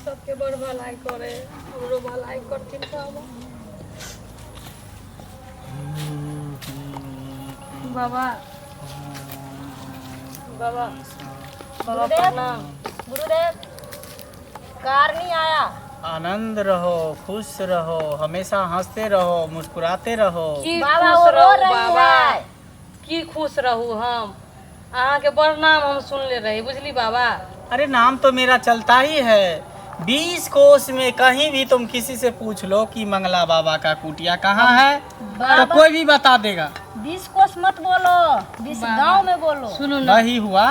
सबके बड़ भलाई करे, हमरो भलाई करथिन बाबा। बाबा बाबा प्रणाम। गुरुदेव कार नहीं आया। आनंद रहो, खुश रहो, हमेशा हंसते रहो, मुस्कुराते रहो। बाबा वो रो रही है। की खुश रहू हम, अहाँ के बड़ नाम हम सुनले रही, बुझली बाबा। अरे नाम तो मेरा चलता ही है। 20 कोस में कहीं भी तुम किसी से पूछ लो कि मंगला बाबा का कुटिया कहाँ है तो कोई भी बता देगा। 20 कोस मत बोलो, 20 गांव में बोलो। सुनू ना, वही हुआ।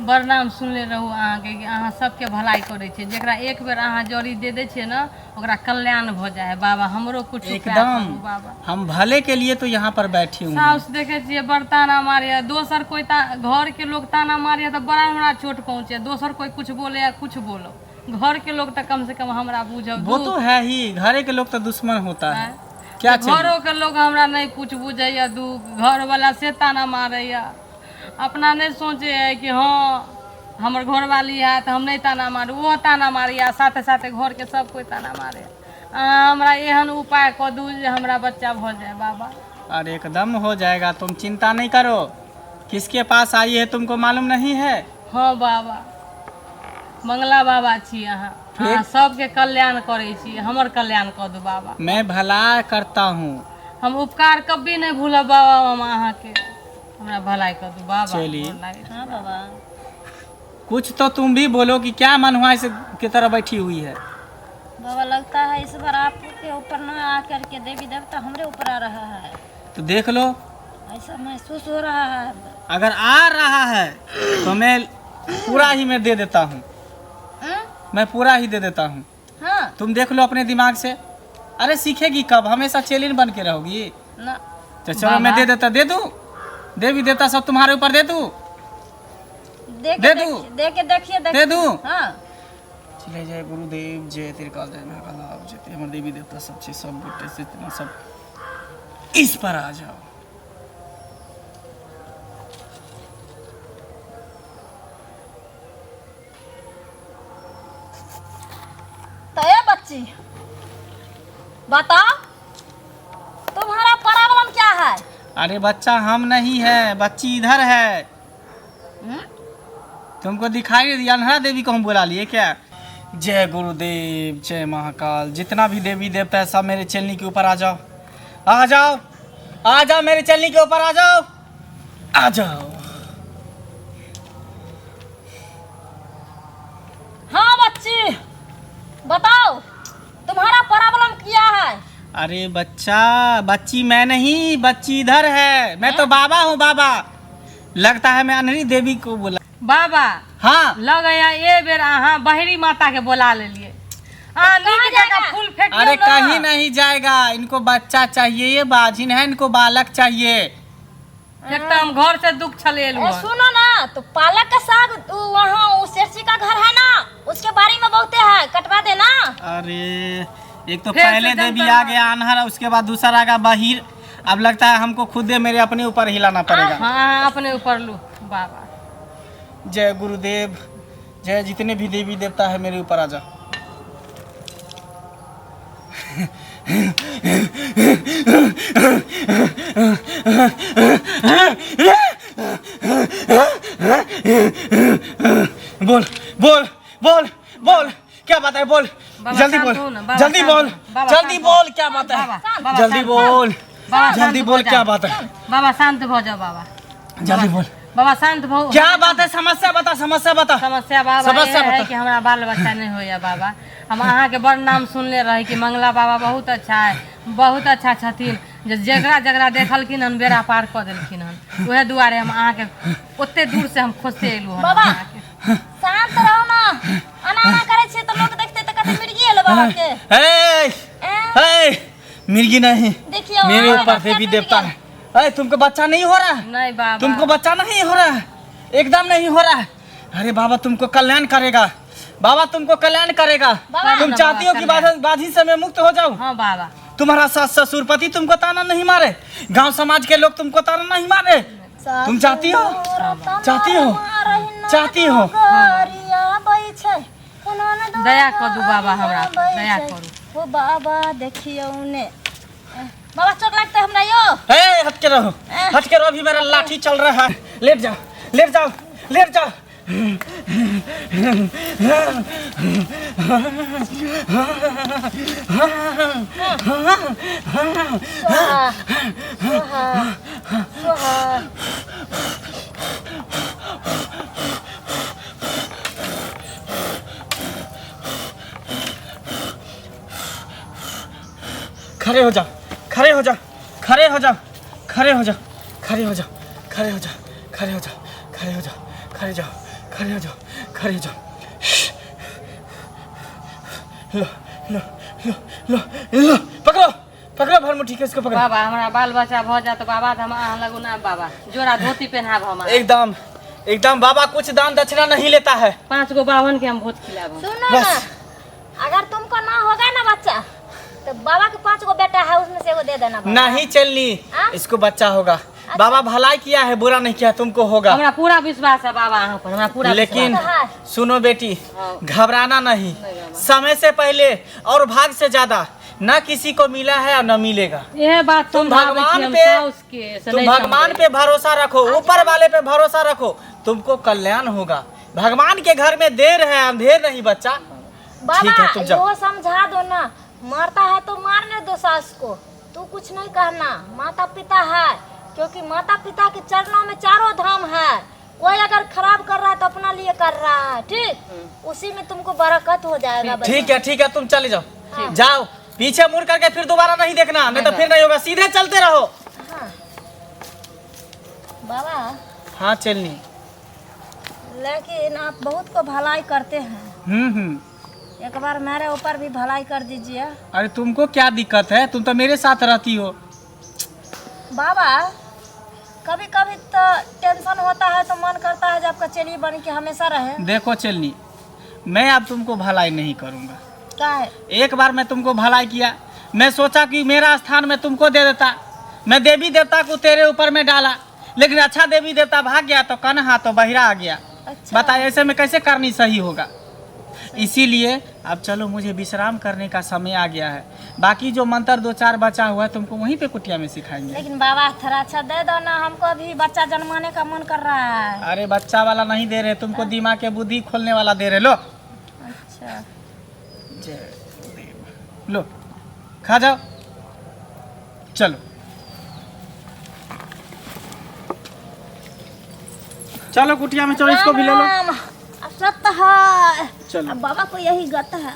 बड़ नाम सुनले रहू अहाँ के कि अहाँ सबके भलाई करे छे। जेकरा एक बेर अहाँ जड़ी दे दे छे ना, ओकरा कल्याण हो जाए। बाबा हमरो कुछ एकदम बाबा, हम भले के लिए तो यहाँ पर बैठी हूँ। साउस देखे छिए बड़ ताना मारे, दोसर कोई घर के लोग ताना मारे तो बड़ा हमरा चोट पहुँचे, दोसर कोई कुछ बोले या कुछ बोलो, घर के लोग तो कम से कम हमरा बुझो। वो तो है ही, घरे के लोग तो दुश्मन होता है। क्या घरों के लोग हमरा नहीं कुछ बुझे, दू घर वाला से ताना मारे, अपना नहीं सोचे है कि हाँ हमर घर वाली है तो हम नहीं ताना मारू, वो ताना मारी, साथे साथे घर के सब कोई ताना मारे। हमरा एहन उपाय कऽ दू जे हमरा बच्चा हो जाए बाबा। अरे एकदम हो जाएगा, तुम चिंता नहीं करो। किसके पास आई है तुमको मालूम नहीं है? हाँ बाबा, मंगला बाबा छी अहाँ, अहाँ सबके कल्याण करे छी, हमर कल्याण कऽ दू बाबा। मैं भला करता हूँ। हम उपकार कभी नहीं भूलब बाबा, हम अहाँ के हमरा भलाई कर दू बाबा। चलिए। हाँ बाबा, कुछ तो तुम भी बोलो कि क्या मन हुआ इस की तरह बैठी हुई है। बाबा लगता है इस बार आपके ऊपर न आकर के देवी देवता हमरे ऊपर आ रहा है। तो देख लो, ऐसा महसूस हो रहा है। अगर आ रहा है तो मैं पूरा ही मैं दे देता हूँ। मैं पूरा ही दे देता हूँ। हाँ तुम देख लो अपने दिमाग से। अरे सीखेगी कब, हमेशा चेलिन बन के रहोगी। ना तो चलो मैं दे देता, दे दूँ। देवी देवता सब तुम्हारे ऊपर दे दूँ, दे दूँ, दे के देखिए दे दूँ। हाँ चले जय गुरुदेव, जय त्रिकाल, जय महाकाल, जय हमारे देवी देवता सब चीज सब बेटे से सब इस पर आ जाओ। तो ये बच्ची बताओ तुम्हारा प्रॉब्लम क्या है? अरे बच्चा हम नहीं है, बच्ची इधर है। तुमको दिखाई नहीं दिया? अन्हरा देवी को हम बुला लिए क्या? जय गुरुदेव, जय महाकाल, जितना भी देवी देवता है सब मेरे चलनी के ऊपर आ जाओ, आ जाओ, आ जाओ, मेरे चलनी के ऊपर आ जाओ, आ जाओ। हाँ बच्ची बताओ तुम्हारा प्रॉब्लम क्या है? अरे बच्चा, बच्ची मैं नहीं, बच्ची इधर है। मैं तो बाबा हूँ, बाबा। लगता है मैं अन्हरी देवी को बोला। बाबा हाँ लग ये बेर अहाँ बहरी माता के बुला ले लिए। फूल फेंक अरे कहीं नहीं जाएगा, इनको बच्चा चाहिए, ये बाजिन है, इनको बालक चाहिए। एकदम हम घर से दुख छले सुनो ना, तो पालक का साग वहाँ उस सेठी का घर है ना, उसके बारे में बहुते है, कटवा देना। अरे एक तो पहले देवी आ गया अनहर, उसके बाद दूसरा आ गया बहिर। अब लगता है हमको खुद मेरे अपने ऊपर हिलाना पड़ेगा। हाँ अपने ऊपर लू बाबा। जय गुरुदेव, जय जितने भी देवी देवता है मेरे ऊपर आ जा। बोल बोल बोल बोल, क्या बात है? बोल जल्दी बोल, जल्दी बोल, जल्दी बोल, क्या बात है? जल्दी बोल, जल्दी बोल, क्या बात है? बाबा शांत हो जाओ बाबा, जल्दी बोल, बाबा शांत हो। क्या बात है? समस्या बता, समस्या बता। समस्या बाबा समस्या ये है बता। कि हमारा बाल बच्चा नहीं होया बाबा। हम अहाँ के बड़ नाम सुनले रही कि मंगला बाबा बहुत अच्छा है, बहुत अच्छा छथिन, जगरा जगरा देखलखिन हन बेड़ा पार कर देलखिन हन। वह दुआरे हम अहाँ के ओते दूर से हम खोजते एलू हन। बाबा शांत रहो ना, अनाना करे छे तो लोग देखते तो कहते मिर्गी है बाबा के। मिर्गी नहीं, देखिए मेरे ऊपर देवी देवता है। अरे तुमको बच्चा नहीं हो रहा है? नहीं बाबा, तुमको बच्चा नहीं हो रहा है, एकदम नहीं हो रहा है। अरे बाबा तुमको कल्याण करेगा, बाबा तुमको कल्याण करेगा। तुम चाहती हो कि बाधी से मैं मुक्त हो जाऊं? हाँ बाबा। तुम्हारा सास ससुर पति तुमको ताना नहीं मारे, गांव समाज के लोग तुमको ताना नहीं मारे? तुम चाहती हो, चाहती हो, चाहती हो? कोना दो दया कर दू बाबा हमरा पर, दया करू। ओ बाबा देखियो उने बाबा चोट लगता है हमरा यो। ए हट के रहो, हट के रहो, अभी मेरा लाठी चल रहा है। लेट जाओ, लेट जाओ, लेट जाओ। सोहा सोहा सोहा खड़े हो जाओ, खड़े हो जाओ, खड़े हो जाओ, खड़े हो जाओ, खड़े हो जाओ, खड़े हो जाओ, खड़े हो जाओ, खड़े हो जाओ, खड़े जाओ, खड़े हो जाओ, खड़े हो जाओ। लो लो लो लो लो, पकड़ो पकड़ो भरमुठी के, इसको पकड़ो। बाबा हमरा बाल बच्चा भ जात बाबा, हम अहाँ लगू ना बाबा, जोड़ा धोती पहनाब हम। एकदम एकदम बाबा कुछ दान दक्षिणा नहीं लेता है। 5 गो बावन के हम भोज खिलाब। सुनो ना, बस। अगर तुमको ना होगा ना बच्चा तो बाबा के 5 गो बेटा है, उसमें से एगो दे देना बाबा। नहीं चलनी, हाँ? इसको बच्चा होगा। बाबा भलाई किया है, बुरा नहीं किया, तुमको होगा। हमरा पूरा विश्वास है बाबा अहाँ पर, हमरा पूरा लेकिन तो है। सुनो बेटी, हाँ। घबराना नहीं। घबराना। समय से पहले और भाग से ज्यादा ना किसी को मिला है और न मिलेगा। ये बात तुम समझावे भगवान छी हम पे- साउस के, से तुम नहीं भगवान समझे। पे भरोसा रखो, ऊपर वाले पे भरोसा रखो, तुमको कल्याण होगा। भगवान के घर में देर है, अंधेर नहीं बच्चा। ठीक है, बाबा तुम जाओ। यो समझा दो ना, मरता है तो मारने दो सास को, तू कुछ नहीं कहना। माता पिता है, क्योंकि माता पिता के चरणों में चारों धाम है। कोई अगर खराब कर रहा है तो अपना लिए कर रहा है, ठीक? उसी में तुमको बरकत हो जाएगा बच्चा। ठीक है, ठीक है, तुम चले जाओ। हाँ। जाओ, पीछे मुड़ करके फिर दोबारा नहीं देखना, नहीं तो फिर नहीं होगा। सीधे चलते रहो। हाँ। बाबा हाँ चलनी। लेकिन आप बहुत को भलाई करते हैं, एक बार मेरे ऊपर भी भलाई कर दीजिए। अरे तुमको क्या दिक्कत है, तुम तो मेरे साथ रहती हो। बाबा कभी कभी तो टेंशन होता है तो मन करता है जब कचेरी बन के हमेशा रहे। देखो चलनी, मैं अब तुमको भलाई नहीं करूँगा। क्या है? एक बार मैं तुमको भलाई किया, मैं सोचा कि मेरा स्थान मैं तुमको दे देता। मैं देवी देवता को तेरे ऊपर में डाला, लेकिन अच्छा देवी देवता भाग गया तो कन्हा तो बहिरा आ गया। अच्छा। बता ऐसे में कैसे करनी सही होगा। इसीलिए अब चलो, मुझे विश्राम करने का समय आ गया है। बाकी जो मंत्र 2-4 बचा हुआ है तुमको वहीं पे कुटिया में सिखाएंगे। लेकिन बाबा थोड़ा अच्छा दे दो ना, हमको अभी बच्चा जन्माने का मन कर रहा है। अरे बच्चा वाला नहीं दे रहे, तुमको दिमाग के बुद्धि खोलने वाला दे रहे। लो अच्छा जय देव। लो खा जाओ, चलो चलो कुटिया में चलो, इसको भी ले लो। राम, अब सत्य है, चलो अब बाबा को यही गत है।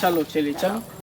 चलो चलिए चलो।